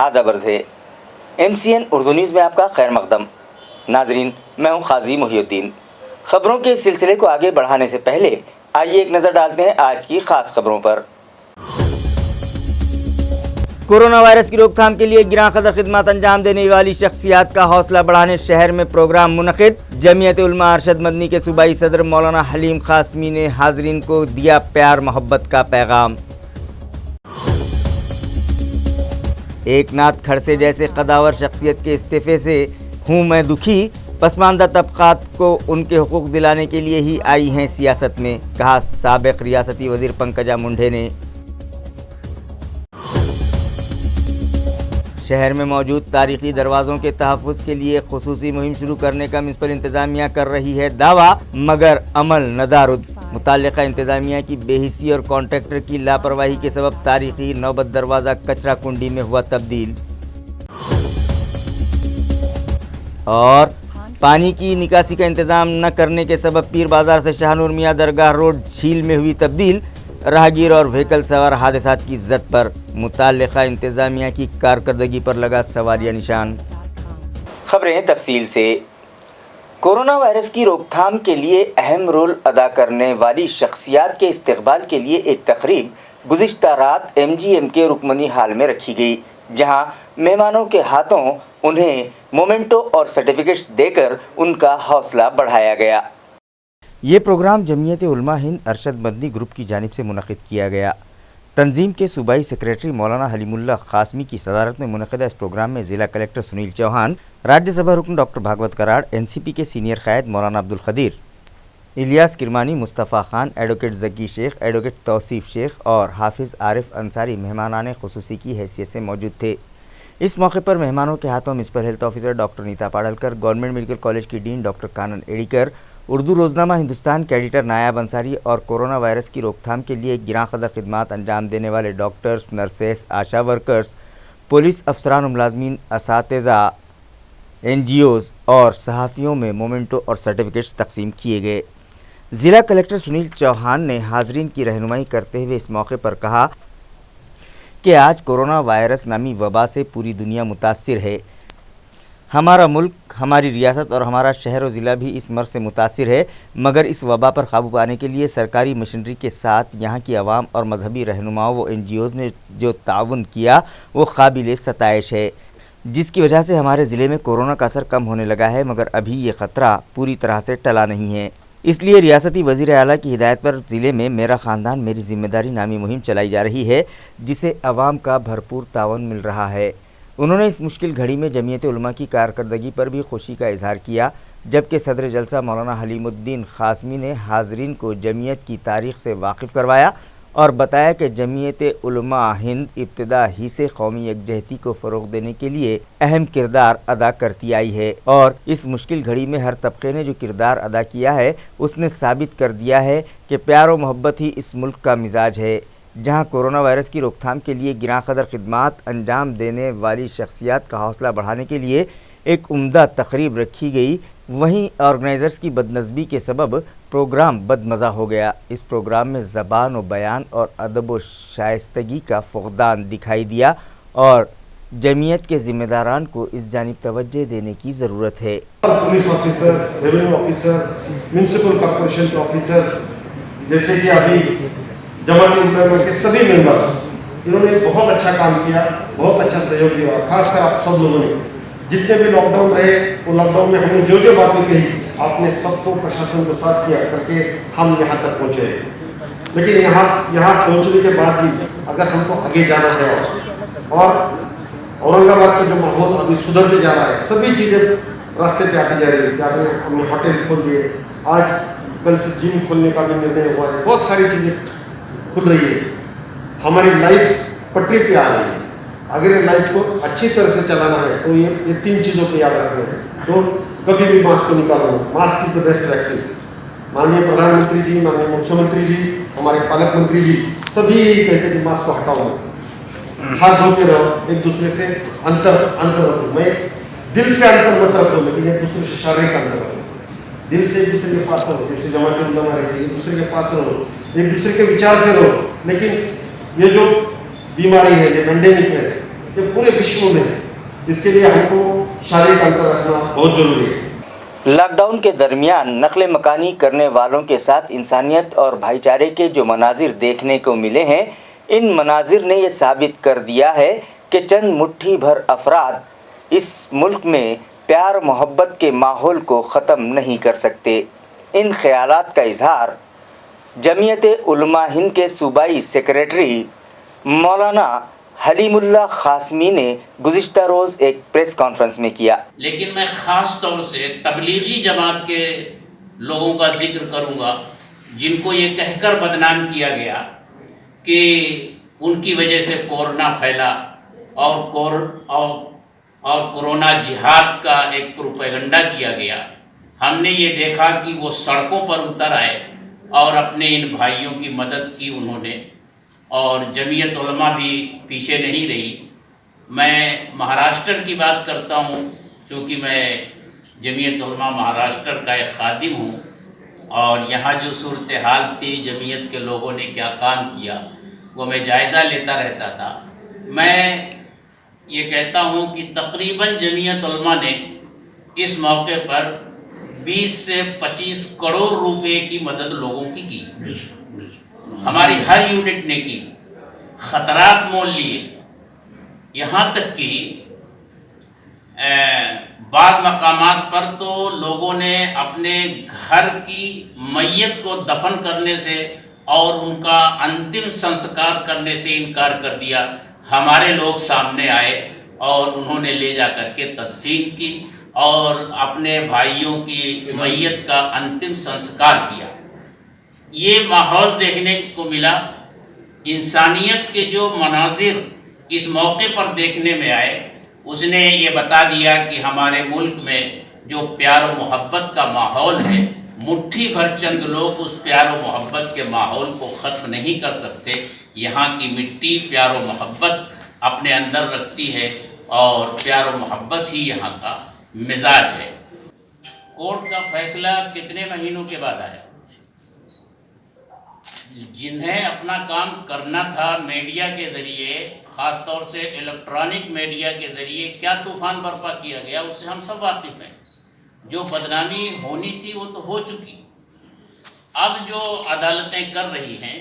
आदाब अर्ज़ है। MCN उर्दू न्यूज़ में आपका खैर मकदम। नाजरीन, मैं हूँ काजी मुहिउद्दीन। खबरों के सिलसिले को आगे बढ़ाने से पहले आइए एक नज़र डालते हैं आज की खास खबरों पर। कोरोना वायरस की रोकथाम के लिए गिरां कदर खिदमत अंजाम देने वाली शख्सियात का हौसला बढ़ाने शहर में प्रोग्राम मुनक़िद। जमीयत उलमा अरशद मदनी के सूबाई सदर मौलाना हलीम क़ासमी ने हाज़रीन को दिया प्यार मोहब्बत का पैगाम। एक नाथ खड़से जैसे कदावर शख्सियत के इस्तीफ़े से हूँ मैं दुखी, पसमानदा तबक़ात को उनके हुकूक़ दिलाने के लिए ही आई हैं सियासत में, कहा साबिक़ रियासती वज़ीर पंकजा मुंडे ने। शहर में मौजूद तारीख़ी दरवाज़ों के तहफ़्फ़ुज़ के लिए ख़ुसूसी मुहिम शुरू करने का म्युनिसिपल इंतज़ामिया कर रही है दावा, मगर अमल नदारुद। मुताल्लिक़ा इंतज़ामिया की बेहिसी और कॉन्ट्रैक्टर की लापरवाही के सबब तारीख़ी नौबत दरवाज़ा कचरा कुंडी में हुआ तब्दील। और पानी की निकासी का इंतज़ाम न करने के सबब पीर बाज़ार से शाहनूर मियाँ दरगाह रोड झील में हुई तब्दील। राहगीर और व्हीकल सवार हादसात की ज़द पर मुताल्लिक़ा इंतज़ामिया की कारकर्दगी पर लगा सवालिया निशान। खबरें तफसील से। कोरोना वायरस की रोकथाम के लिए अहम रोल अदा करने वाली शख्सियात के इस्तकबाल के लिए एक तकरीब गुज़िश्ता रात MGM के रुकमनी हाल में रखी गई, जहां मेहमानों के हाथों उन्हें मोमेंटो और सर्टिफिकेट्स देकर उनका हौसला बढ़ाया गया। ये प्रोग्राम जमीयत उलमा हिंद अरशद मदनी ग्रुप की जानिब से मुनक़िद किया गया। तंजीम के सूबाई सेक्रेटरी मौलाना हलीमुल्लाह क़ासमी की सदारत में मुनक़िदा इस प्रोग्राम में ज़िला कलेक्टर सुनील चौहान, राज्यसभा रुकन डॉक्टर भागवत कराड़, NCP के सीनियर क़ायद मौलाना अब्दुल क़दीर, इलियास किरमानी, मुस्तफ़ा खान, एडवोकेट ज़की शेख, एडवोकेट तौसीफ़ शेख और हाफिज़ आरिफ अंसारी मेहमानाने ख़ुसूसी की हैसियत से मौजूद थे। इस मौके पर मेहमानों के हाथों municipal health officer doctor Neeta Padalkar, government medical college की डीन डॉक्टर कानन एडिकर, उर्दू रोज़नामा हिंदुस्तान के एडिटर नायाब अंसारी और कोरोना वायरस की रोकथाम के लिए गिरां कदर खिदमत अंजाम देने वाले डॉक्टर्स, नर्सेस, आशा वर्कर्स, पुलिस अफसरान, मुलाजमीन, असातिज़ा, NGOs और सहाफ़ियों में मोमेंटो और सर्टिफिकेट्स तकसीम किए गए। ज़िला कलेक्टर सुनील चौहान ने हाज़रीन की रहनुमाई करते हुए इस मौके पर कहा कि आज कोरोना वायरस नामी वबा से पूरी दुनिया मुतासिर है। हमारा मुल्क, हमारी रियासत और हमारा शहर और ज़िला भी इस मर्ज़ से मुतासिर है, मगर इस वबा पर काबू पाने के लिए सरकारी मशीनरी के साथ यहाँ की आवाम और मजहबी रहनुमाओं व NGOs ने जो ताउन किया वो काबिल सताइश है, जिसकी वजह से हमारे ज़िले में कोरोना का असर कम होने लगा है, मगर अभी ये ख़तरा पूरी तरह से टला नहीं है। इसलिए रियासती वज़ीर आला की हिदायत पर ज़िले में मेरा ख़ानदान मेरी ज़िम्मेदारी नामी मुहिम चलाई जा रही है, जिसे अवाम का भरपूर ताउन मिल रहा है। उन्होंने इस मुश्किल घड़ी में जमीयत उलमा की कारकर्दगी पर भी खुशी का इजहार किया, जबकि सदर जलसा मौलाना हलीमुद्दीन क़ासमी ने हाज़रीन को जमीयत की तारीख़ से वाकिफ़ करवाया और बताया कि जमीयत उलमा हिंद इब्तिदा ही से कौमी यकजहती को फ़रोग़ देने के लिए अहम किरदार अदा करती आई है और इस मुश्किल घड़ी में हर तबके ने जो किरदार अदा किया है उसने साबित कर दिया है कि प्यार और मोहब्बत ही इस मुल्क का मिजाज है। जहां कोरोना वायरस की रोकथाम के लिए गिरां कदर खिदमत अंजाम देने वाली शख्सियात का हौसला बढ़ाने के लिए एक उम्दा तकरीब रखी गई, वहीं ऑर्गेनाइज़र्स की बदनज़मी के सबब प्रोग्राम बदमज़ा हो गया। इस प्रोग्राम में ज़बान व बयान और अदब व शाइस्तगी का फ़ुक़दान दिखाई दिया और जमीयत के ज़िम्मेदारान को इस जानिब तवज्जो देने की ज़रूरत है। Police officer, revenue officer, municipal corporation के ऑफिसर, जैसे कि अभी जमात उलमा के सभी मेंबर्स, इन्होंने बहुत अच्छा काम किया, बहुत अच्छा सहयोग दिया। खासकर आप सब लोगों ने जितने भी लॉकडाउन रहे, वो लॉकडाउन में हमने जो बातें कही, आपने सबको प्रशासन को साथ किया करके हम यहाँ तक पहुँचे। लेकिन यहाँ पहुँचने के बाद भी अगर हमको आगे जाना है और औरंगाबाद का जो माहौल अभी सुधरते जा रहा है, सभी चीज़ें रास्ते पे आती जा रही है। क्या हमने होटल खोल दिए, आज कल से जिम खोलने का भी निर्णय हुआ है, बहुत सारी चीज़ें खुल रही है, हमारी लाइफ पटरी पे आ रही है। अगर ये लाइफ को अच्छी तरह से चलाना है तो ये 3 चीज़ों को याद रखना है। तो कभी भी मास्क को निकालो, mask is the best vaccine. माननीय प्रधानमंत्री जी, माननीय मुख्यमंत्री जी, हमारे पालक मंत्री जी सभी कहते कि मास्क को हटाओ, हाथ धोते रहो, एक दूसरे से अंतर रखो। मैं दिल से अंतर मत रखो, लेकिन एक दूसरे से शारीरिक अंतर रखो। दिल से एक दूसरे के पास रहो, जैसे जमात उलमा रहती है, एक दूसरे के पास रहो, एक दूसरे के विचार से रहो। लेकिन ये जो बीमारी है, ये पेंडेमिक है, ये पूरे विश्व में है। इसके लिए हमको शारीरिक अंतर रखना बहुत जरूरी है। लॉकडाउन के दरमियान नकल मकानी करने वालों के साथ इंसानियत और भाईचारे के जो मनाजिर देखने को मिले हैं, इन मनाजिर ने ये साबित कर दिया है कि चंद मुट्ठी भर अफराद इस मुल्क में प्यार मोहब्बत के माहौल को ख़त्म नहीं कर सकते। इन ख्यालात का इजहार जमीयत उलमा हिंद के सूबाई सेक्रेटरी मौलाना हलीमुल्लाह खासमी ने गुज़िश्ता रोज़ एक प्रेस कॉन्फ्रेंस में किया। लेकिन मैं ख़ास तौर से तबलीगी जमात के लोगों का जिक्र करूंगा, जिनको ये कहकर बदनाम किया गया कि उनकी वजह से कोरोना फैला और कोरोना जिहाद का एक प्रोपेगेंडा किया गया। हमने ये देखा कि वो सड़कों पर उतर आए और अपने इन भाइयों की मदद की उन्होंने, और जमीयत उलमा भी पीछे नहीं रही। मैं महाराष्ट्र की बात करता हूँ क्योंकि मैं जमीयत उलमा महाराष्ट्र का एक खादिम हूँ, और यहाँ जो सूरत हाल थी, जमीयत के लोगों ने क्या काम किया, वो मैं जायज़ा लेता रहता था। मैं ये कहता हूँ कि तकरीबन जमीयत उलमा ने इस मौके पर 20 से 25 करोड़ रुपए की मदद लोगों की हमारी हर यूनिट ने की, ख़तरात मोल लिए। यहाँ तक कि बाद मकामात पर तो लोगों ने अपने घर की मैयत को दफन करने से और उनका अंतिम संस्कार करने से इनकार कर दिया। हमारे लोग सामने आए और उन्होंने ले जा कर के तदफीन की और अपने भाइयों की मैयत का अंतिम संस्कार किया। ये माहौल देखने को मिला। इंसानियत के जो मनाजिर इस मौके पर देखने में आए, उसने ये बता दिया कि हमारे मुल्क में जो प्यार और मोहब्बत का माहौल है, मुट्ठी भर चंद लोग उस प्यार और मोहब्बत के माहौल को ख़त्म नहीं कर सकते। यहाँ की मिट्टी प्यार और मोहब्बत अपने अंदर रखती है और प्यार और मोहब्बत ही यहाँ का मिजाज है। कोर्ट का फैसला कितने महीनों के बाद आया? जिन्हें अपना काम करना था मीडिया के ज़रिए, ख़ास तौर से इलेक्ट्रॉनिक मीडिया के ज़रिए क्या तूफ़ान बर्पा किया गया, उससे हम सब वाकिफ़ हैं। जो बदनामी होनी थी वो तो हो चुकी। अब जो अदालतें कर रही हैं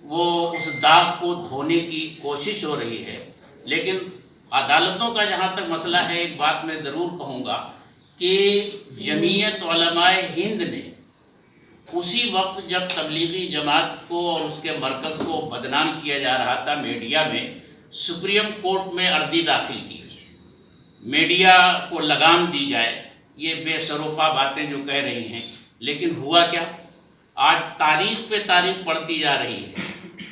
वो उस दाग को धोने की कोशिश हो रही है। लेकिन अदालतों का जहाँ तक मसला है, एक बात मैं ज़रूर कहूँगा कि जमीयत उलमाए हिंद ने उसी वक्त जब तबलीगी जमात को और उसके मरकज़ को बदनाम किया जा रहा था मीडिया में, सुप्रीम कोर्ट में अर्जी दाखिल की, मीडिया को लगाम दी जाए। ये बेसरोपा बातें जो कह रही हैं, लेकिन हुआ क्या? आज तारीख पे तारीख पढ़ती जा रही है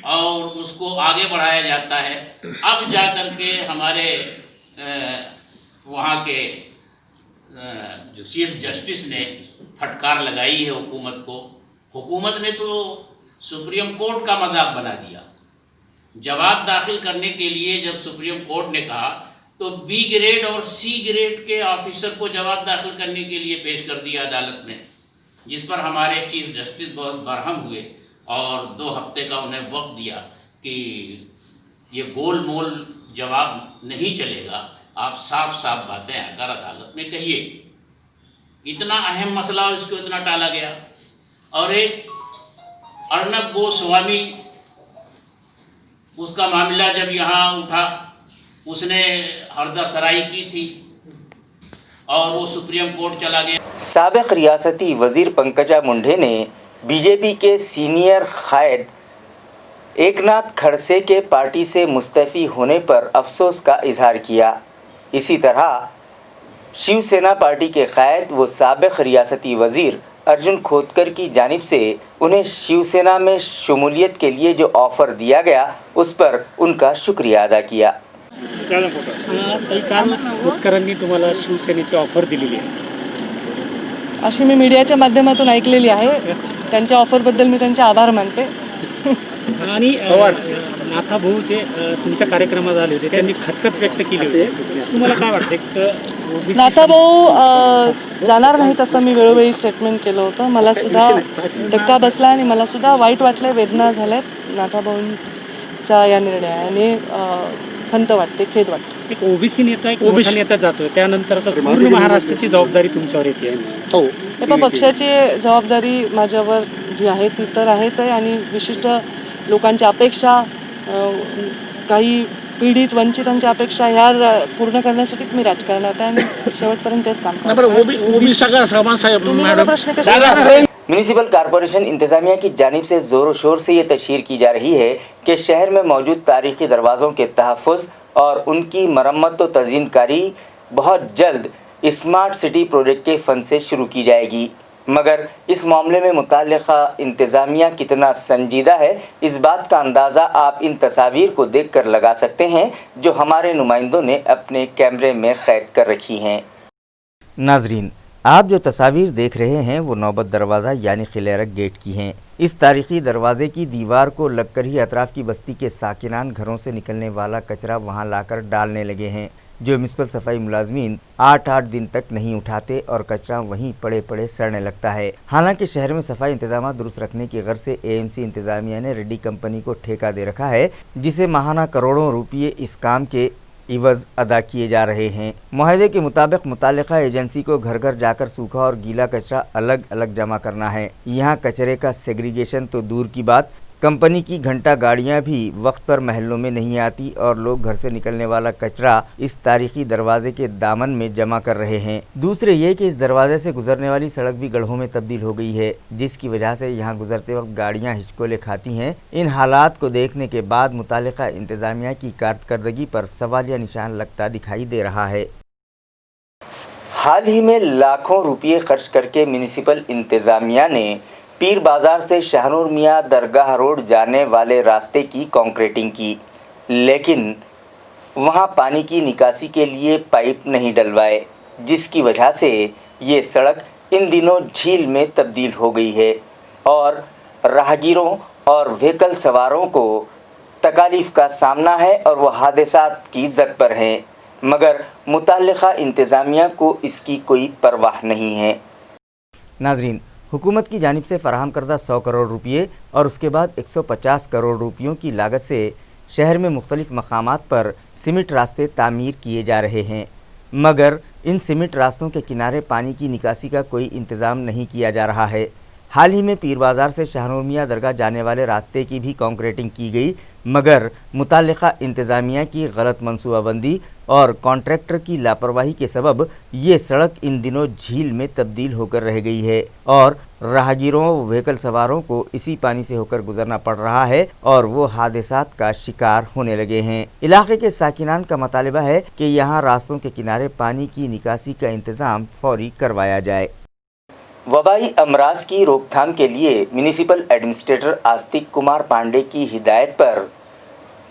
और उसको आगे बढ़ाया जाता है। अब जा कर के हमारे वहाँ के जो चीफ जस्टिस ने फटकार लगाई है हुकूमत को। हुकूमत ने तो सुप्रीम कोर्ट का मजाक बना दिया। जवाब दाखिल करने के लिए जब सुप्रीम कोर्ट ने कहा तो बी ग्रेड और सी ग्रेड के ऑफिसर को जवाब दाखिल करने के लिए पेश कर दिया अदालत में, जिस पर हमारे चीफ जस्टिस बहुत बरहम हुए और 2 हफ्ते का उन्हें वक्त दिया कि ये गोल मोल जवाब नहीं चलेगा, आप साफ साफ बातें आकर अदालत में कहिए। इतना अहम मसला इसको इतना टाला गया। और एक अर्नब गोस्वामी, उसका मामला जब यहाँ उठा, उसने हरदा सराई की थी और वो सुप्रीम कोर्ट चला गया। साबिक रियासती वज़ीर पंकजा मुंडे ने बीजेपी के सीनियर कायद एकनाथ खड़से के पार्टी से मुस्तफ़ी होने पर अफसोस का इजहार किया। इसी तरह शिवसेना पार्टी के कायद व साबिक रियासती वज़ीर अर्जुन खोतकर की जानिब से उन्हें शिवसेना में शमूलियत के लिए जो ऑफ़र दिया गया, उस पर उनका शुक्रिया अदा किया। काही काल खोतकरांनी तुम्हाला शिवसेनेची ऑफर दिलेली आहे, अशी मी मीडियाच्या माध्यमातून ऐकलेली आहे। त्यांच्या ऑफरबद्दल मी त्यांचे आभार मानते। आणि नाथाभाऊ जे तुमच्या कार्यक्रमात आले होते त्यांनी खतखत व्यक्त केली होती, तुम्हाला काय वाटतं? नाथाभाऊ जाणार नाहीत असं मी वेळोवेळी स्टेटमेंट केलं होतं। मला सुद्धा धक्का बसला आणि मला सुद्धा वाईट वाटलं, वेदना झाल्यात नाथाभाऊंच्या या निर्णयाने। खंत वाटते, खेद वाटते. एक ओबीसी नेता, एक मोठा नेता जातोय, त्यानंतर आता पूर्ण महाराष्ट्राची जबाबदारी तुमच्यावर येते. हे पण पक्षाची जबाबदारी माझ्यावर जी आहे ती तर आहेच आहे, आणि विशिष्ट लोकांच्या अपेक्षा, काही पीडित वंचितांच्या अपेक्षा ह्या पूर्ण करण्यासाठीच मी राजकारणात आहे आणि शेवटपर्यंत तेच काम करते. तुम्ही मला प्रश्न कसे म्यूनिसिपल कॉरपोरेशन इंतजामिया की जानिब से ज़ोर शोर से ये तशहीर की जा रही है कि शहर में मौजूद तारीखी दरवाज़ों के तहफ़्फ़ुज़ और उनकी मरम्मत व तज़ीन कारी बहुत जल्द स्मार्ट सिटी प्रोजेक्ट के फंड से शुरू की जाएगी, मगर इस मामले में मुताल्लिक़ा इंतज़ामिया कितना संजीदा है, इस बात का अंदाज़ा आप इन तस्वीर को देख कर लगा सकते हैं जो हमारे नुमाइंदों ने अपने कैमरे में क़ैद कर रखी हैं। नाजरीन, आप जो तस्वीर देख रहे हैं वो नौबत दरवाज़ा यानी खिलेरक गेट की हैं। इस तारीखी दरवाजे की दीवार को लगकर ही अतराफ़ की बस्ती के साकिनान घरों से निकलने वाला कचरा वहां लाकर डालने लगे हैं, जो म्युनिसिपल सफाई मुलाजमीन 8-8 दिन तक नहीं उठाते और कचरा वहीं पड़े पड़े सड़ने लगता है। हालांकि शहर में सफाई इंतजाम दुरुस्त रखने की गर्ज से एएमसी इंतजामिया ने रेड्डी कंपनी को ठेका दे रखा है, जिसे माहाना करोड़ों रुपये इस काम के इवज़ अदा किए जा रहे हैं। मुआहदे के मुताबिक मुताल्लिक़ा एजेंसी को घर घर जाकर सूखा और गीला कचरा अलग अलग जमा करना है। यहाँ कचरे का सेग्रीगेशन तो दूर की बात, कंपनी की घंटा गाड़ियाँ भी वक्त पर महलों में नहीं आती और लोग घर से निकलने वाला कचरा इस तारीखी दरवाजे के दामन में जमा कर रहे हैं। दूसरे ये कि इस दरवाजे से गुजरने वाली सड़क भी गड्ढों में तब्दील हो गई है, जिसकी वजह से यहाँ गुजरते वक्त गाड़ियाँ हिचकोले खाती हैं। इन हालात को देखने के बाद मुताल्लिक़ा इंतज़ामिया की कारकर्दगी पर सवालिया निशान लगता दिखाई दे रहा है। हाल ही में लाखों रुपये खर्च करके म्यूनिसिपल इंतज़ामिया ने पीर बाज़ार से शाहनूर मियाँ दरगाह रोड जाने वाले रास्ते की कंक्रीटिंग की, लेकिन वहाँ पानी की निकासी के लिए पाइप नहीं डलवाए, जिसकी वजह से ये सड़क इन दिनों झील में तब्दील हो गई है और राहगीरों और व्हीकल सवारों को तकालीफ का सामना है और वह हादसात की जद पर हैं, मगर मुताल्लिक़ा इंतज़ामिया को इसकी कोई परवाह नहीं है। नाजरीन, हुकूमत की जानिब से फ़राहम करदा 100 करोड़ रुपये और उसके बाद 150 करोड़ रुपयों की लागत से शहर में मुख्तलिफ़ मकामात पर सीमेंट रास्ते तामीर किए जा रहे हैं, मगर इन सीमेंट रास्तों के किनारे पानी की निकासी का कोई इंतज़ाम नहीं किया जा रहा है। हाल ही में पीर बाज़ार से शाहनूर मियाँ दरगाह जाने वाले रास्ते की भी कंक्रीटिंग की गई, मगर मुताल्लिक़ा इंतज़ामिया की गलत मनसूबाबंदी और कॉन्ट्रैक्टर की लापरवाही के सबब ये सड़क इन दिनों झील में तब्दील होकर रह गई है और राहगीरों व व्हीकल सवारों को इसी पानी से होकर गुजरना पड़ रहा है और वो हादसात का शिकार होने लगे हैं। इलाके के साकिनान का मुतालबा है कि यहाँ रास्तों के किनारे पानी की निकासी का इंतज़ाम फौरी करवाया जाए। वबाई अमराज की रोकथाम के लिए म्यूनिसिपल एडमिनिस्ट्रेटर आस्तिक कुमार पांडे की हिदायत पर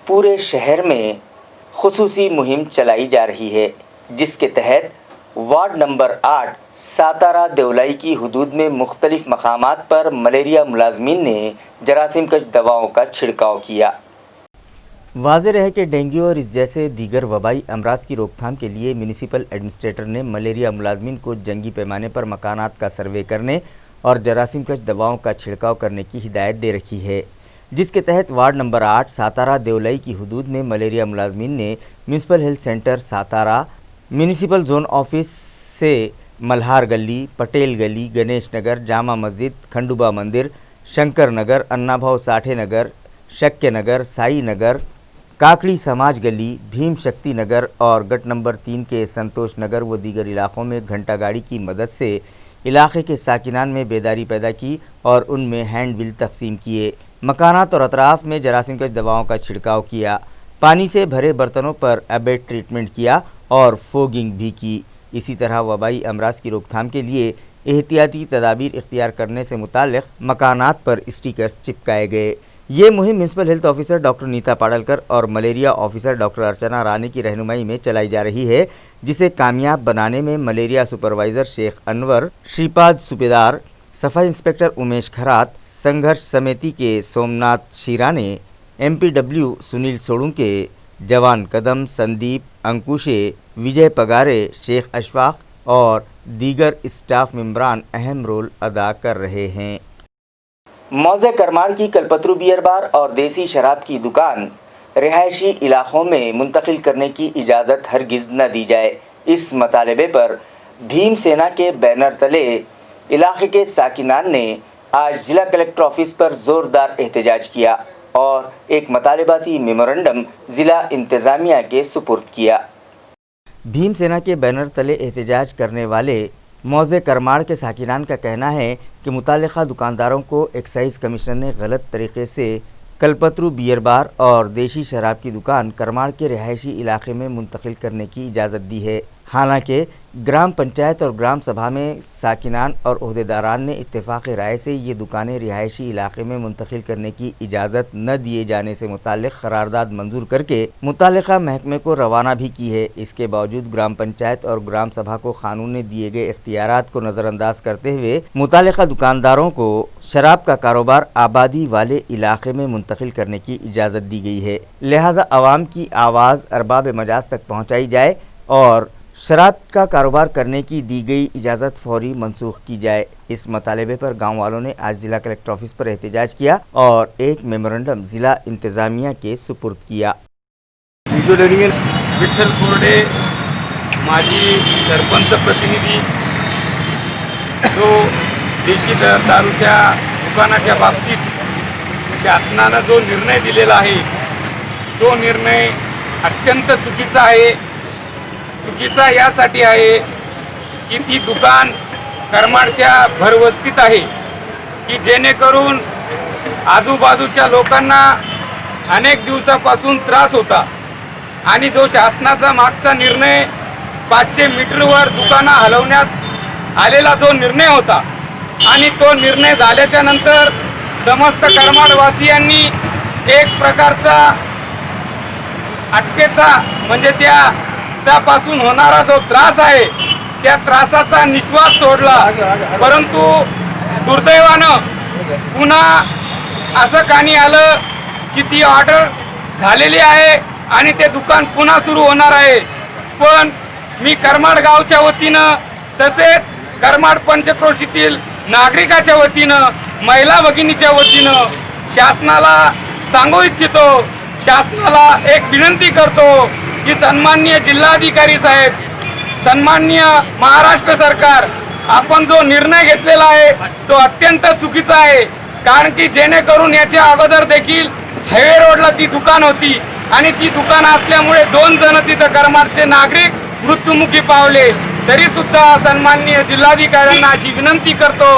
पूरे शहर में खुसूसी मुहिम चलाई जा रही है, जिसके तहत वार्ड नंबर 8 सातारा देवलाई की हदूद में मुख्तलिफ मकामात पर मलेरिया मुलाजमीन ने जरासीम कश दवाओं का छिड़काव किया। वाज़ेह है कि डेंगू और इस जैसे दीगर वबाई अमराज की रोकथाम के लिए म्यूनिसिपल एडमिनिस्ट्रेटर ने मलेरिया मुलाजमीन को जंगी पैमाने पर मकानात का सर्वे करने और जरासीम कश दवाओं का छिड़काव करने की हिदायत दे रखी है, जिसके तहत वार्ड नंबर 8 सातारा देवलाई की हदूद में मलेरिया मुलाजमीन ने municipal health centre Satara, municipal zone office से मल्हार गली, पटेल गली, गणेश नगर, जामा मस्जिद, खंडूबा मंदिर, शंकर नगर, अन्ना भाव साठे नगर, शक्य नगर, साई नगर, काकड़ी समाज गली, भीम शक्ति नगर और गट नंबर 3 के संतोष नगर व दीगर इलाक़ों में घंटा गाड़ी की मदद से इलाके के साकिनान में बेदारी पैदा की और उनमें हैंड बिल तकसीम किए। मकानात और अतराफ में जरासीम कश दवाओं का छिड़काव किया, पानी से भरे बर्तनों पर एबेट ट्रीटमेंट किया और फोगिंग भी की। इसी तरह वबाई अमराज की रोकथाम के लिए एहतियाती तदाबीर इख्तियार करने से मुताल्लिक़ मकानात पर स्टिकर्स चिपकाए गए। ये मुहिम municipal health officer doctor Neeta Padalkar और malaria officer doctor Archana Rani की रहनुमाई में चलाई जा रही है, जिसे कामयाब बनाने में मलेरिया सुपरवाइज़र शेख अनवर, श्रीपाद सुबेदार, सफाई इंस्पेक्टर उमेश खरात, संघर्ष समिति के सोमनाथ शीराने, MPW सुनील सोड़ुंके, जवान कदम, संदीप, अंकुशे, विजय पगारे, शेख अशफाक और दीगर स्टाफ मेंबरान अहम रोल अदा कर रहे हैं। मौजे करमाल की कलपतरू बियर बार और देसी शराब की दुकान रिहायशी इलाकों में मुंतकिल करने की इजाज़त हरगिज़ न दी जाए। इस मुतालबे पर भीम सेना के बैनर तले इलाके के साकिनान ने आज ज़िला कलेक्टर ऑफिस पर ज़ोरदार एहतजाज किया और एक मुतालबाती मेमोरेंडम ज़िला इंतज़ामिया के सुपुर्द किया। भीम सेना के बैनर तले एहतजाज करने वाले मौज़े करमाड़ के साकिनान का कहना है कि मुतालिका दुकानदारों को एक्साइज कमिश्नर ने गलत तरीके से कलपत्रु बियर बार और देशी शराब की दुकान करमाड़ के रिहायशी इलाके में मुंतकिल करने की इजाज़त दी है। हालांकि ग्राम पंचायत और ग्राम सभा में साकिनान और ओहदेदारान ने इत्तेफाक राय से ये दुकानें रिहायशी इलाके में मुंतकिल करने की इजाज़त न दिए जाने से मुताल्लिक़ करारदाद मंजूर करके मुतालिका महकमे को रवाना भी की है। इसके बावजूद ग्राम पंचायत और ग्राम सभा को कानून ने दिए गए इख्तियारात को नज़रअंदाज करते हुए मुतालिका दुकानदारों को शराब का कारोबार आबादी वाले इलाके में मुंतकिल करने की इजाज़त दी गई है। लिहाजा अवाम की आवाज़ अरबाब मजाज तक पहुँचाई जाए और शराब का कारोबार करने की दी गई इजाज़त फौरी मनसूख की जाए। इस मुतालबे पर गांव वालों ने आज ज़िला कलेक्टर ऑफिस पर एहतजाज किया और एक मेमोरेंडम ज़िला इंतज़ामिया के सुपुर्द किया। विठ्ठल कोरडे माजी सरपंच प्रतिनिधी जो देशी दारूच्या दुकानाच्या बाबतीत शासनानं जो निर्णय दिलेला आहे तो निर्णय अत्यंत चुकीचा आहे। चुकीचा यासाठी आहे की ती दुकान करमाडच्या भरवस्तीत आहे की जेणेकरून आजूबाजूच्या लोकांना अनेक दिवसापासून त्रास होता आणि जो शासनाचा मागचा निर्णय 500 मीटरवर दुकानं हलवण्यात आलेला जो निर्णय होता आणि तो निर्णय झाल्याच्या नंतर समस्त करमाडवासियांनी एक प्रकारचा अटकेचा म्हणजे त्यापासून होणारा जो त्रास आहे त्या त्रासाचा निश्वास सोडला। परंतु दुर्दैवानं पुन्हा असं कानी आलं की ती ऑर्डर झालेली आहे आणि ते दुकान पुन्हा सुरू होणार आहे। पण मी करमाड गावच्या वतीनं तसेच करमाड पंचक्रोशीतील नागरिकाच्या वतीनं महिला भगिनीच्या वतीनं शासनाला सांगू इच्छितो, शासनाला एक विनंती करतो की सन्माननीय जिल्हाधिकारी साहेब, सन्माननीय महाराष्ट्र सरकार, आपण जो निर्णय घेतलेला आहे तो अत्यंत चुकीचा आहे। कारण की जेणेकरून याच्या अगोदर देखील हायवे रोडला ती दुकान होती आणि ती दुकान असल्यामुळे 2 जण तिथं करमाडचे नागरिक मृत्युमुखी पावले। तरी सुद्धा सन्माननीय जिल्हाधिकाऱ्यांना अशी विनंती करतो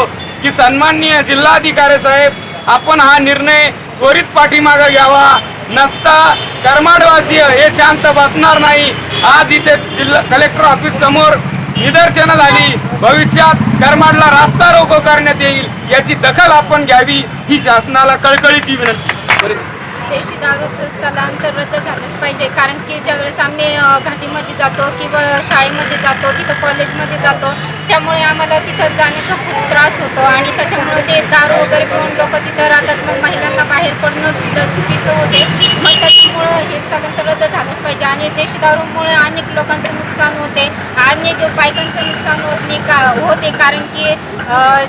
की सन्माननीय जिल्हाधिकारी साहेब, आपण हा निर्णय त्वरित पाठीमागे घ्यावा, नसता करमाडवासी हे शांत बसणार नाही। आज इथे जिल्हा कलेक्टर ऑफिस समोर निदर्शनं झाली, भविष्यात करमाडला रास्ता रोको करण्यात येईल, याची दखल आपण घ्यावी ही शासनाला कळकळीची विनंती। देशी दारूचं स्थलांतर रद्द झालंच पाहिजे। कारण की ज्यावेळेस आम्ही घाटीमध्ये जातो किंवा शाळेमध्ये जातो, तिथं कॉलेजमध्ये जातो, त्यामुळे आम्हाला तिथं जाण्याचा खूप त्रास होतो आणि त्याच्यामुळे ते दारू वगैरे पिऊन लोक तिथं राहतात। मग महिलांना बाहेर पडणं सुद्धा चुकीचं होते। मग त्याच्यामुळं हे स्थलांतर रद्द झालंच पाहिजे आणि देशी दारूमुळे अनेक लोकांचं नुकसान होते, अनेक बायकांचं नुकसान होते। कारण की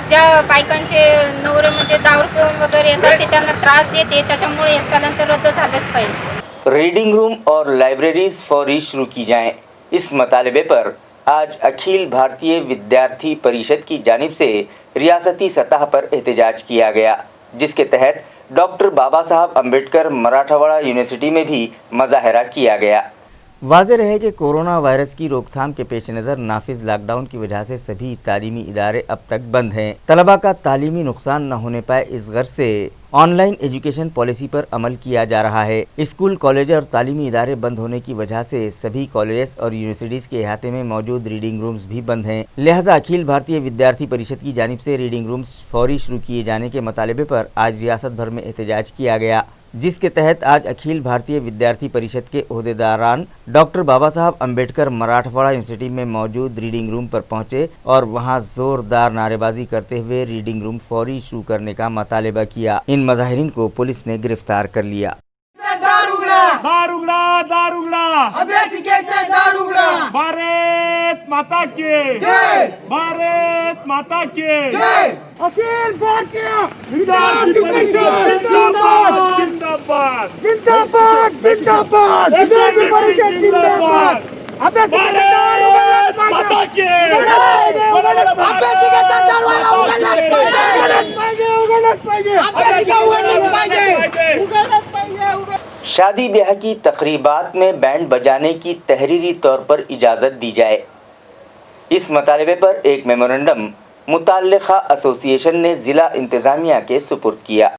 ज्या बायकांचे नवरे म्हणजे दारू पिऊन वगैरे येतात ते त्यांना त्रास देते, त्याच्यामुळे हे स्थलांतर रद्द झालंच पाहिजे। रीडिंग रूम और लाइब्रेरीज फौरी शुरू की जाएं। इस मुतालबे पर आज अखिल भारतीय विद्यार्थी परिषद की जानिब से रियासती सतह पर एहतजाज किया गया, जिसके तहत डॉक्टर बाबा साहब अम्बेडकर मराठवाड़ा यूनिवर्सिटी में भी मुजाहरा किया गया। वाज़ेह रहे कि कोरोना वायरस की रोकथाम के पेश नज़र नाफिज लॉकडाउन की वजह से सभी तालीमी इदारे अब तक बंद हैं। तलबा का तालीमी नुकसान न होने पाए इस गर्ज से ऑनलाइन एजुकेशन पॉलिसी पर अमल किया जा रहा है। स्कूल, कॉलेज और तालीमी इदारे बंद होने की वजह से सभी कॉलेजेस और यूनिवर्सिटीज़ के अहाते में मौजूद रीडिंग रूम्स भी बंद हैं। लिहाजा अखिल भारतीय विद्यार्थी परिषद की जानिब से रीडिंग रूम्स फौरी शुरू किए जाने के मुतालबे पर आज रियासत भर में एहतजाज किया गया, जिसके तहत आज अखिल भारतीय विद्यार्थी परिषद के ओहदेदारान डॉक्टर बाबा साहब अम्बेडकर मराठवाड़ा यूनिवर्सिटी में मौजूद रीडिंग रूम पर पहुंचे और वहां जोरदार नारेबाजी करते हुए रीडिंग रूम फौरी शुरू करने का मुतालबा किया। इन मुजाहिरीन को पुलिस ने गिरफ्तार कर लिया। भारत माता की जय, भारत माता की जय। अखिल भारतीय विद्यार्थी परिषद जिंदाबाद जिंदाबाद जिंदाबाद जिंदाबाद विद्यार्थी परिषद जिंदाबाद भारत माता की शादी ब्याह की तकरीबात में बैंड बजाने की तहरीरी तौर पर इजाज़त दी जाए, इस मतालबे पर एक मेमोरेंडम मुताल्लिक़ा एसोसिएशन ने ज़िला इंतज़ामिया के सुपुर्द किया।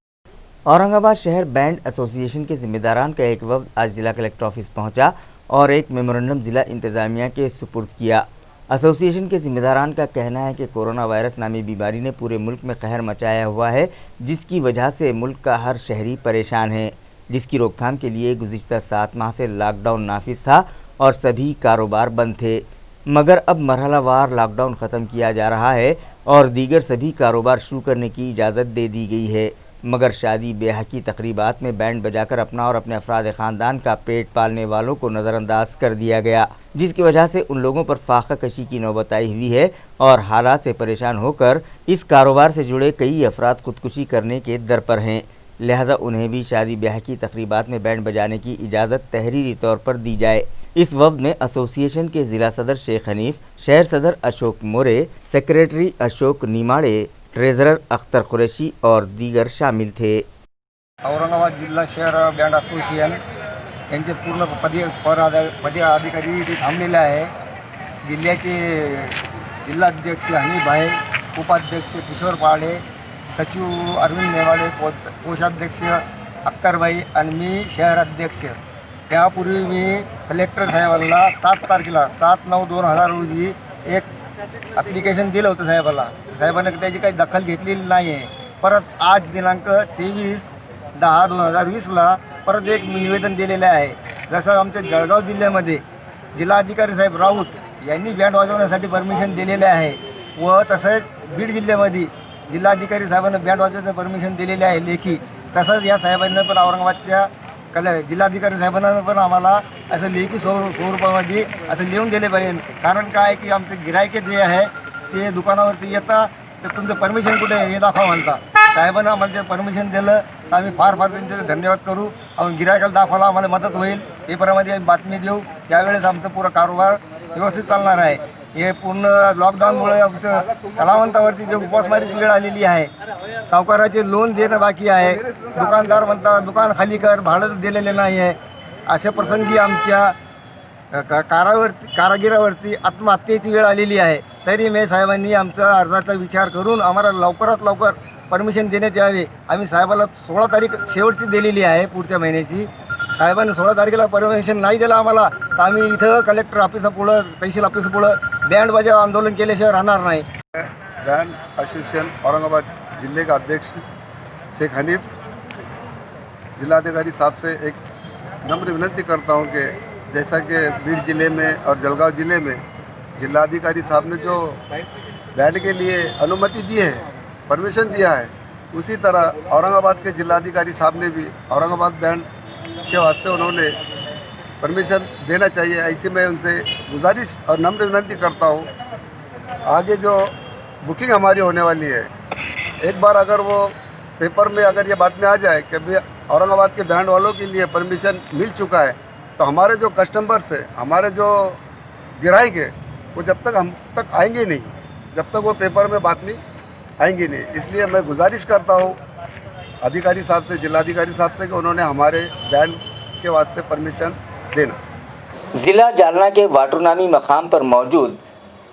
औरंगाबाद शहर बैंड एसोसिएशन के ज़िम्मेदारान का एक वफ़द आज ज़िला कलेक्टर ऑफिस पहुंचा और एक मेमोरेंडम ज़िला इंतज़ामिया के सुपुर्द किया। एसोसिएशन के ज़िम्मेदारान का कहना है कि कोरोना वायरस नामी बीमारी ने पूरे मुल्क में कहर मचाया हुआ है, जिसकी वजह से मुल्क का हर शहरी परेशान है, जिसकी रोकथाम के लिए गुज़िश्ता 7 माह से लॉकडाउन नाफिज था और सभी कारोबार बंद थे, मगर अब मरहलावार लॉकडाउन ख़त्म किया जा रहा है और दीगर सभी कारोबार शुरू करने की इजाज़त दे दी गई है, मगर शादी ब्याह की तकरीबात में बैंड बजाकर अपना और अपने अफराद ख़ानदान का पेट पालने वालों को नज़रअंदाज कर दिया गया, जिसकी वजह से उन लोगों पर फाका कशी की नौबत आई हुई है और हालात से परेशान होकर इस कारोबार से जुड़े कई अफराद खुदकुशी करने के दर पर हैं। लिहाजा उन्हें भी शादी ब्याह की तकरीबात में बैंड बजाने की इजाज़त तहरीरी तौर पर दी जाए। इस वफ़द में एसोसिएशन के ज़िला सदर शेख हनीफ, शहर सदर अशोक मोरे, सेक्रेटरी अशोक नीमाड़े, ट्रेजरर अख्तर कुरैशी और दीगर शामिल थे। औरंगाबाद जिल्हा शहर बँड असोसिएशन यांचे पूर्ण पदाधिकारी इथे थांबलेले आहे। जिल्ह्याचे जिल्हाध्यक्ष हनीफ आहे, उपाध्यक्ष किशोर पाळे, सचिव अरविंद नेवाळे, कोषाध्यक्ष अख्तरभाई आणि मी शहर अध्यक्ष। त्यापूर्वी मी कलेक्टर साहेबांना 7 तारखेला 7/9/2000 रोजी एक ॲप्लिकेशन दिलं होतं साहेबांनी त्याची काही दखल घेतलेली नाही आहे। परत आज दिनांक 23/10/2020ला परत एक निवेदन दिलेलं आहे। जसं आमच्या जळगाव जिल्ह्यामध्ये जिल्हाधिकारी साहेब राऊत यांनी बँड वाजवण्यासाठी परमिशन दिलेले आहे व तसंच बीड जिल्ह्यामध्ये जिल्हाधिकारी साहेबांना बँड वाजवण्याचं परमिशन दिलेले आहे लेखी। तसंच या साहेबांना पण औरंगाबादच्या जिल्हाधिकारी साहेबांना पण आम्हाला असं लेखी स्वरूपामध्ये असं लिहून दिले पाहिजे। कारण काय की आमचे गिरायके जे आहे ते दुकानावरती येतात तर तुमचं परमिशन कुठे हे दाखवा म्हणता। साहेबांना आम्हाला जे परमिशन दिलं तर आम्ही फार त्यांचे धन्यवाद करू। गिरायकाला दाखवायला आम्हाला मदत होईल, पेपरमध्ये बातमी देऊ, त्यावेळेस आमचं पुरा कारोबार व्यवस्थित चालणार आहे। हे पूर्ण लॉकडाऊनमुळे आमच्या कलावंतावरती जे उपासमारीची वेळ आलेली आहे, सावकाराचे लोन देणं बाकी आहे, दुकानदार म्हणतात दुकान खाली कर, भाडं दिलेले नाही आहे, अशा प्रसंगी आमच्या कारागिरावरती आत्महत्येची वेळ आलेली आहे। तरी मे साहेबांनी आमचा अर्जाचा विचार करून आम्हाला लवकरात लवकर परमिशन देण्यात यावे। आम्ही साहेबाला 16 तारीख शेवटची दिलेली आहे पुढच्या महिन्याची। साहेबांनी 16 तारखेला परमिशन नाही दिलं आम्हाला तर आम्ही इथं कलेक्टर ऑफिसापुढं, तहसील ऑफिसापुढं बँड बजाव आंदोलन केल्याशिवाय राहणार नाही। बैंड एसोसिएशन औरंगाबाद जिले का अध्यक्ष शेख हनीफ, जिलाधिकारी साहब से एक नम्र विनती करता हूं कि जैसा कि बीड जिले में और जलगांव जिले में जिलाधिकारी साहब ने जो बैंड के लिए अनुमति दी है, परमिशन दिया है, उसी तरह औरंगाबाद के जिलाधिकारी साहब ने भी औरंगाबाद बैंड के वास्ते उन्होंने परमिशन देना चाहिए। ऐसी मैं उनसे गुजारिश और नम्र विनती करता हूँ। आगे जो बुकिंग हमारी होने वाली है, एक बार अगर वो पेपर में अगर ये बात में आ जाए कि भाई औरंगाबाद के बैंड वालों के लिए परमिशन मिल चुका है, तो हमारे जो कस्टमर्स है, हमारे जो ग्राहक है, वो जब तक हम तक आएंगे नहीं, जब तक वो पेपर में बातमी आएंगी नहीं। इसलिए मैं गुजारिश करता हूँ अधिकारी साहब से, जिलाधिकारी साहब से कि उन्होंने हमारे बैंड के वास्ते परमिशन देना। ज़िला जालना के वाटुनामी मकाम पर मौजूद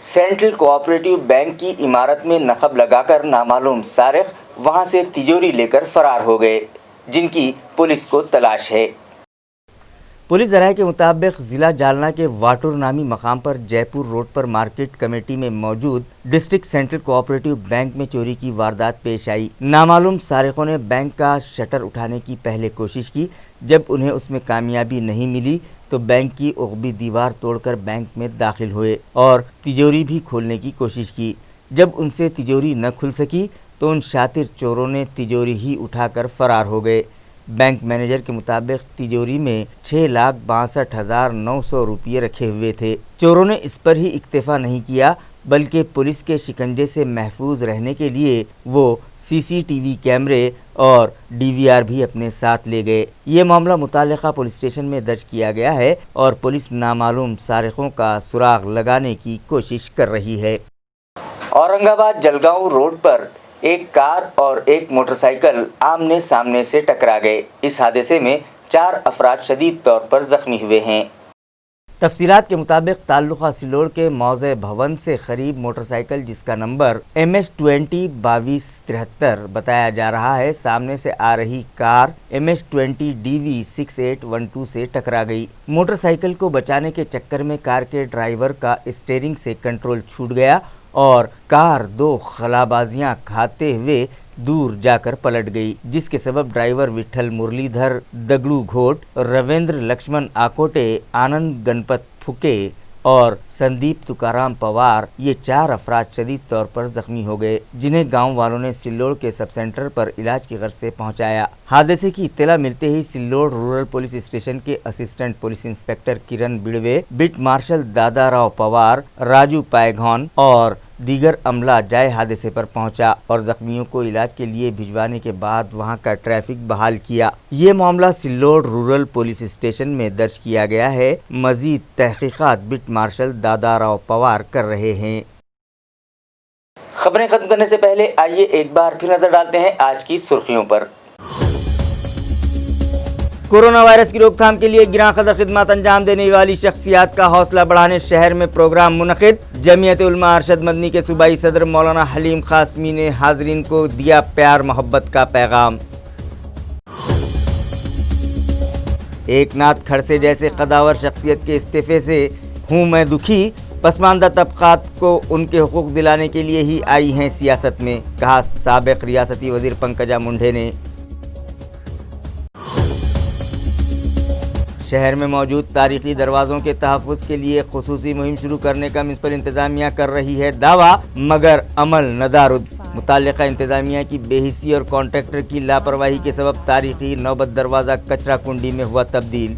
सेंट्रल कोऑपरेटिव बैंक की इमारत में नकब लगाकर नामालूम सारिक वहां से तिजोरी लेकर फरार हो गए, जिनकी पुलिस को तलाश है। पुलिस ज़राए के मुताबिक ज़िला जालना के वाटुर नामी मकाम पर जयपुर रोड पर मार्केट कमेटी में मौजूद डिस्ट्रिक्ट सेंट्रल कोऑपरेटिव बैंक में चोरी की वारदात पेश आई। नामालूम सारिकों ने बैंक का शटर उठाने की पहले कोशिश की। जब उन्हें उसमें कामयाबी नहीं मिली तो बैंक की उगबी दीवार तोड़कर बैंक में दाखिल हुए और तिजोरी भी खोलने की कोशिश की। जब उनसे तिजोरी न खुल सकी तो उन शातिर चोरों ने तिजोरी ही उठाकर फरार हो गए। बैंक मैनेजर के मुताबिक तिजोरी में 6,62,900 रुपये रखे हुए थे। चोरों ने इस पर ही इक्तफा नहीं किया, बल्कि पुलिस के शिकंजे से महफूज रहने के लिए वो CCTV कैमरे और DVR भी अपने साथ ले गए। ये मामला मुताल्लिका पुलिस स्टेशन में दर्ज किया गया है और पुलिस नामालूम सारिकों का सुराग लगाने की कोशिश कर रही है। औरंगाबाद जलगांव रोड पर एक कार और एक मोटरसाइकिल आमने सामने से टकरा गए। इस हादसे में 4 अफराद शदीद तौर पर जख्मी हुए हैं। तफसीलात के मुताबिक ताल्लुका सिल्लोड़ के मौज़े भवन से करीब मोटरसाइकिल जिसका नंबर MS20 2273 बताया जा रहा है, सामने से आ रही कार MS20 DV 6812 से टकरा गई। मोटरसाइकिल को बचाने के चक्कर में कार के ड्राइवर का स्टीयरिंग से कंट्रोल छूट गया और कार 2 खलाबाजियां खाते हुए दूर जाकर पलट गई, जिसके सबब ड्राइवर विठल मुरलीधर दगड़ू घोट, रविंद्र लक्ष्मण आकोटे, आनंद गणपत फुके और संदीप तुकाराम पवार ये 4 अफराद शदीद तौर पर जख्मी हो गए, जिन्हें गांव वालों ने सिल्लोड़ के सब सेंटर पर इलाज की गर्ज से पहुंचाया। हादसे की इत्तला मिलते ही सिल्लोड़ रूरल पुलिस स्टेशन के असिस्टेंट पुलिस इंस्पेक्टर किरण बिड़वे, बिट मार्शल दादाराव पवार, राजू पायघौन और दीगर अमला जाए हादसे पर पहुंचा और जख्मियों को इलाज के लिए भिजवाने के बाद वहां का ट्रैफिक बहाल किया। ये मामला सिल्लोड़ रूरल पुलिस स्टेशन में दर्ज किया गया है। मजीद तहकीकात बिट मार्शल दादाराव पवार कर रहे हैं। खबरें खत्म करने से पहले आइए एक बार फिर नजर डालते हैं आज की सुर्खियों पर। कोरोना वायरस की रोकथाम के लिए गिरां कदर खिदमत अंजाम देने वाली शख्सियात का हौसला बढ़ाने शहर में प्रोग्राम मुनक़िद। जमीयत उलमा अरशद मदनी के सूबाई सदर मौलाना हलीम क़ासमी ने हाज़रीन को दिया प्यार मोहब्बत का पैगाम। एकनाथ खड़से जैसे कदावर शख्सियत के इस्तीफे से हूँ मैं दुखी, पसमानदा तबक़ात को उनके हुकूक दिलाने के लिए ही आई हैं सियासत में, कहा साबिक़ रियासती वज़ीर पंकजा मुंडे ने। शहर में मौजूद तारीखी दरवाज़ों के तहफ़्फ़ुज़ के लिए खुसूसी मुहिम शुरू करने का म्युनिसिपल इंतज़ामिया कर रही है दावा, मगर अमल नदारुद। मुताल्लिक़ा इंतज़ामिया की बेहिसी और कॉन्ट्रैक्टर की लापरवाही के सबब तारीखी नौबत दरवाज़ा कचरा कुंडी में हुआ तब्दील।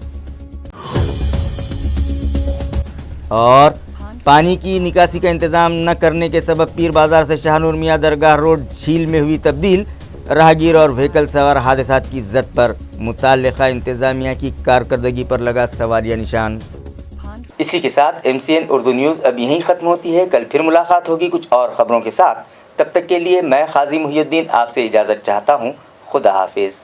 और पानी की निकासी का इंतज़ाम न करने के सबब पीर बाज़ार से शाहनूर मियाँ दरगाह रोड झील में हुई तब्दील। राहगीर और व्हीकल सवार हादसात की जद पर मुताल्लिक़ा इंतज़ामिया की कारकर्दगी पर लगा सवालिया निशान। इसी के साथ MCN उर्दू न्यूज़ अब यहीं ख़त्म होती है। कल फिर मुलाकात होगी कुछ और ख़बरों के साथ। तब तक के लिए मैं क़ाज़ी मुहियुद्दीन आपसे इजाज़त चाहता हूँ। खुदा हाफिज़।